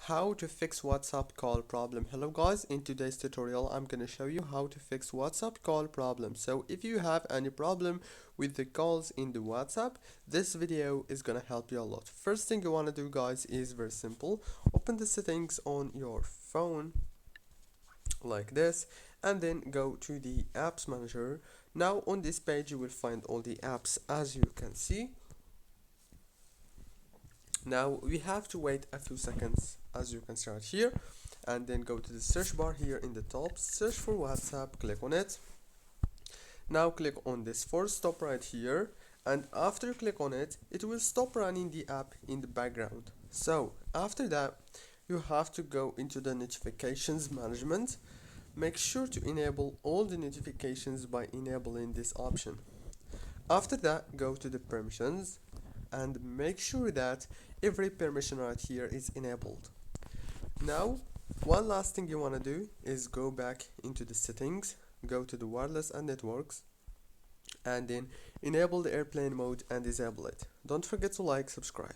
how to fix WhatsApp call problem. Hello guys, in today's tutorial I'm gonna show you how to fix WhatsApp call problem. So if you have any problem with the calls in the WhatsApp, this video is gonna help you a lot. First thing you want to do guys is very simple. Open the settings on your phone like this and then go to the apps manager. Now on this page you will find all the apps as you can see. Now we have to wait a few seconds as you can start here, and then go to the search bar here in the top, search for WhatsApp, click on it. Now click on this force stop right here, and after you click on it, it will stop running the app in the background. So after that you have to go into the notifications management. Make sure to enable all the notifications by enabling this option. After that, go to the permissions and make sure that every permission right here is enabled. Now one last thing you want to do is go back into the settings, go to the wireless and networks, and then enable the airplane mode and disable it. Don't forget to like, subscribe.